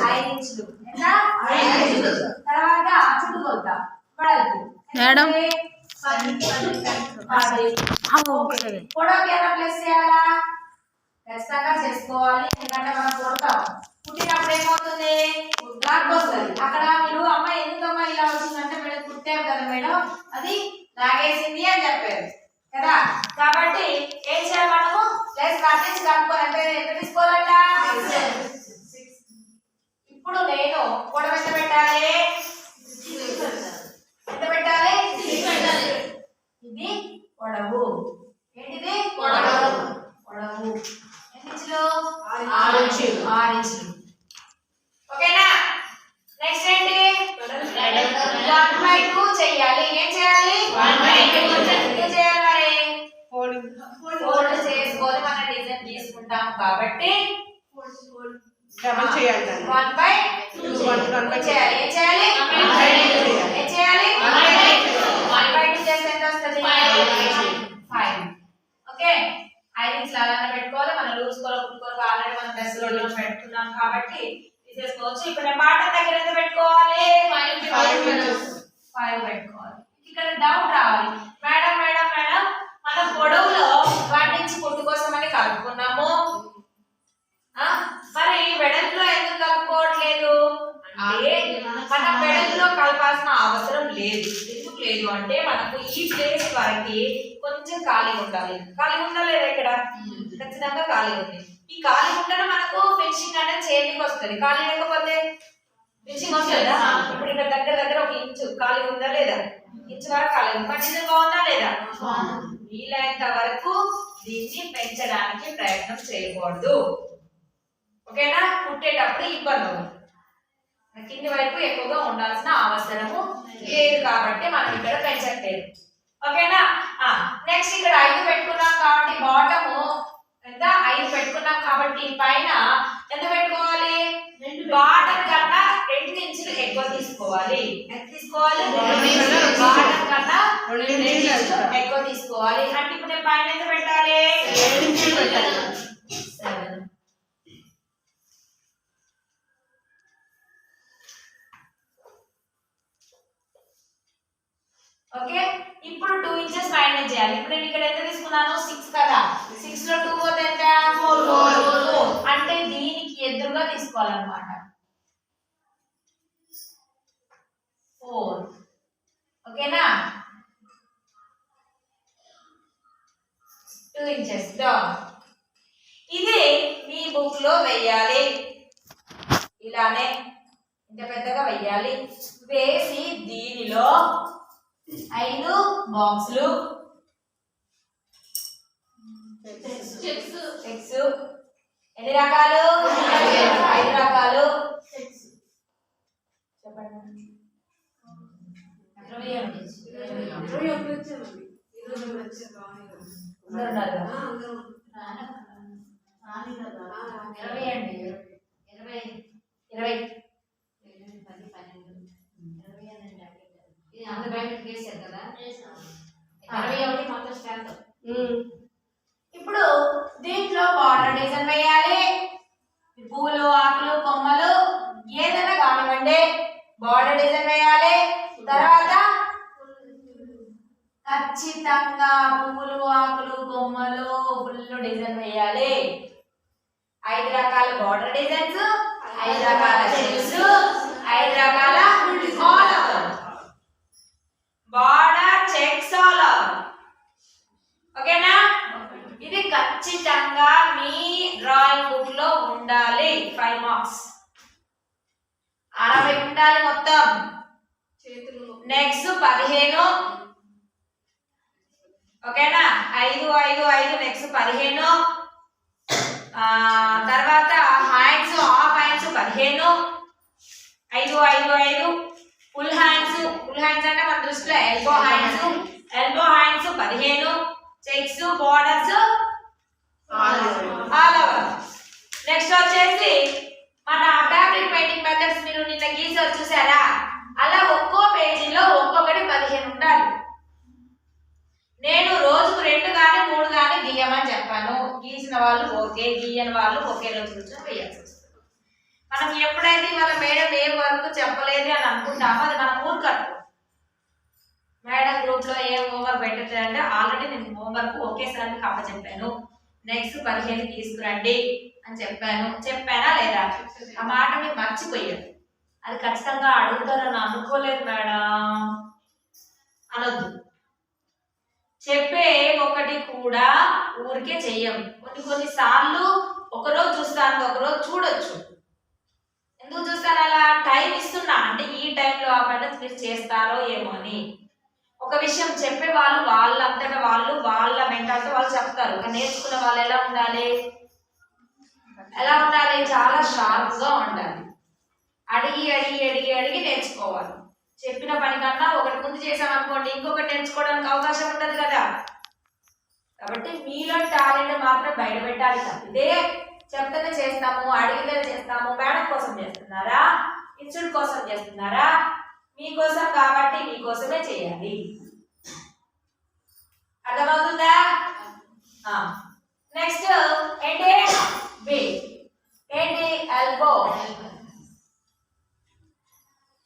5 ఇంచులు ఎంత 5 ఇంచులు తర్వాత చుట్టుకొలత పొడవు మేడం పొడవుకి ఎలా ప్లస్ చేయాలా ఖచ్చితంగా చేసుకోవాలి ఎందుకంటే మనం కొడతాం పుట్టినప్పుడు ఏమవుతుంది లాగ్ వస్తుంది అక్కడ మీరు అమ్మ ఎందుకమ్మా ఇలా వచ్చిందంటే మేడం పుట్టాం కదా మేడం అది లాగేసింది అని చెప్పారు కదా కాబట్టి ఏం చేయాలి మనము ప్లస్ వర్తించి కనుక్కోవాలి అంటే ఎంత తీసుకోవాలంట ఇప్పుడు నేను పొడవు ఎంత పెట్టాలి ఎంత పెట్టాలి ఇది పొడవు ఏంటిది పొడవు పొడవు ఎన్ని ఇంచులు 6 ఇంచులు ఓకేనా నెక్స్ట్ ఏంటి 1/2 చేయాలి ఏం చేయాలి 1/2 చేయాలి మరి ఫోల్డ్ చేసుకొని మనం డిజైన్ తీసుకుంటాం కాబట్టి డబుల్ చేయాలి 1/2 చేయాలి ఏం చేయాలి ఏం చేయాలి 1/2 చేస్తే ఎంత వస్తుంది 5 ఓకే 5 ఇంచులు అలానే పెట్టుకోవాలి మనం లూజ్ కొరకు ఆల్రెడీ మనం డ్రెస్ లో పెట్టుకున్నాం కాబట్టి తీసేసుకోవచ్చు ఇప్పుడు నేను బాటం దగ్గర ఎంత పెట్టుకోవాలి 5 పెట్టుకోవాలి ఇక్కడ డౌట్ రావాలి మేడం మేడం మేడం మనం పొడవులో 1 ఇంచ్ పొట్టు కోసం అని కలుపుకున్నాము మరి వెడల్పులో ఎందుకు కలుపుకోవట్లేదు అంటే మనం వెడల్పులో కలపాల్సిన అవసరం లేదు ఎందుకు లేదు అంటే మనకు ఈ ప్లేస్ వరకు కొంచెం ఖాళీ ఉండాలి ఖాళీ ఉండలేదు ఇక్కడ ఖచ్చితంగా ఖాళీ ఉంది ఈ ఖాళీ ఉంటేనే మనకు ఫినిషింగ్ అనేది చేయడానికి వస్తుంది ఖాళీ లేకపోతే ఫినిషింగ్ వస్తుందా ఇప్పుడు ఇక్కడ దగ్గర ఒక ఇంచు ఖాళీ ఉందా లేదా ఇంచు వరకు ఖాళీ ఉంది కంటిన్యూ బాగుందా లేదా వీలైనంత వరకు దీన్ని పెంచడానికి ప్రయత్నం చేయకూడదు ఓకేనా కుట్టేటప్పుడు ఇబ్బంది అవుతుంది కింది వైపు ఎక్కువగా ఉండాల్సిన అవసరము లేదు కాబట్టి మనం ఇక్కడ పెంచట్లేదు ఓకేనా నెక్స్ట్ ఇక్కడ 5 పెట్టుకున్నాం కాబట్టి బాటము ఎంత 5 పెట్టుకున్నాం కాబట్టి పైన ఎంత పెట్టుకోవాలి బాటం కన్నా 2 ఇంచులు ఎక్కువ తీసుకోవాలి ఎంత తీసుకోవాలి బాటం కన్నా 2 ఇంచులు ఎక్కువ తీసుకోవాలి అంటే ఇప్పుడు నేను పైన ఎంత పెట్టాలి 7 ఇంచులు పెట్టాలి 7 ఓకే ఇప్పుడు 2 ఇంచెస్ మైనస్ చేయాలి ఇప్పుడు నేను ఇక్కడ ఎంత తీసుకున్నాను 6 కదా 6 లో 2 పోతే ఎంత 4 అంటే దీనికి ఎదురుగా తీసుకోవాలన్నమాట 4 ఓకేనా 2 ఇంచెస్ ఇది మీ బుక్ లో వేయాలి ఇలానే ఇంత పెద్దగా వేయాలి వేసి దీనిలో 5 బాక్సులు చెక్స్ ఎన్ని రకాలు 5 రకాలు చెప్పండి 20 ఇప్పుడు దీంట్లో బార్డర్ డిజైన్ వేయాలి పూలు ఆకులు కొమ్మలు ఏదైనా కానివ్వండి బార్డర్ డిజైన్ వేయాలి తర్వాత ఖచ్చితంగా పువ్వులు ఆకులు కొమ్మలు ఫుల్ డిజైన్ వేయాలి 5 రకాల బార్డర్ డిజైన్స్ 5 రకాల చెక్స్ 5 రకాల all over border checks all over ఓకేనా ఇది ఖచ్చితంగా మీ డ్రాయింగ్ బుక్ లో ఉండాలి 5 మార్క్స్ 60 ఉండాలి మొత్తం నెక్స్ట్ 15 ఓకేనా 5 5 5 నెక్స్ట్ 15 తర్వాత hands half hands 15 5 5 5 full hands అంటే మన దృష్టిలో elbow hands 15 checks borders all over next వచ్చేసి మన ఫ్యాబ్రిక్ పెయింటింగ్ మెథడ్స్ మీరు నిన్న గీసారు చూసారా అలా ఒక్కో పేజీలో ఒక్కొక్కటి 15 ఉండాలి నేను రోజుకు 2 గాని 3 గాని గీయమని చెప్పాను గీసిన వాళ్ళు ఓకే గీయని వాళ్ళు ఒకే రోజు కూర్చొని వేయాల్సి వస్తుంది మనం ఎప్పుడైతే వాళ్ళ మేడం ఏ వర్క్ చెప్పలేదు అని అనుకుంటామో అది మన మూర్ఖత్వం. మేడం గ్రూప్ లో ఏ హోంవర్క్ పెట్టట్లేదంటే ఆల్రెడీ నేను హోంవర్క్ ఒకేసారి మీకు అప్పచెప్పాను, నెక్స్ట్ 15 తీసుకురండి అని చెప్పానా లేదా? ఆ మాట మీరు మర్చిపోయారు. అది ఖచ్చితంగా అడుగుతారని అనుకోలేదు మేడం అనొద్దు. చెప్పే ఒకటి కూడా ఊరికే చెయ్యం. కొన్ని సార్లు ఒకరోజు చూస్తాను, ఒకరోజు చూడొచ్చు. ఎందుకు చూస్తాను అలా? టైం ఇస్తున్నా, అంటే ఈ టైంలో ఆ పని మీరు చేస్తారో ఏమో అని. ఒక విషయం చెప్పే వాళ్ళు వాళ్ళంతటా వాళ్ళు వాళ్ళ మెంటాలిటీ వాళ్ళు చెప్తారు. నేర్చుకున్న వాళ్ళు ఎలా ఉండాలి? చాలా షార్ప్ గా ఉండాలి. అడిగి అడిగి అడిగి అడిగి నేర్చుకోవాలి. చెప్పిన పని కన్నా ఒకటి ముందు చేసామనుకోండి ఇంకొకటి నేర్చుకోవడానికి అవకాశం ఉండదు కదా. కాబట్టి మీలో టాలెంట్ మాత్రం బయట పెట్టాలి. తప్పితే చెప్తేనే చేస్తాము, అడిగితేనే చేస్తాము, మేడం కోసం చేస్తున్నారా, ఇన్స్టిట్యూట్ కోసం చేస్తున్నారా? మీకోసం కాబట్టి మీకోసమే చేయాలి.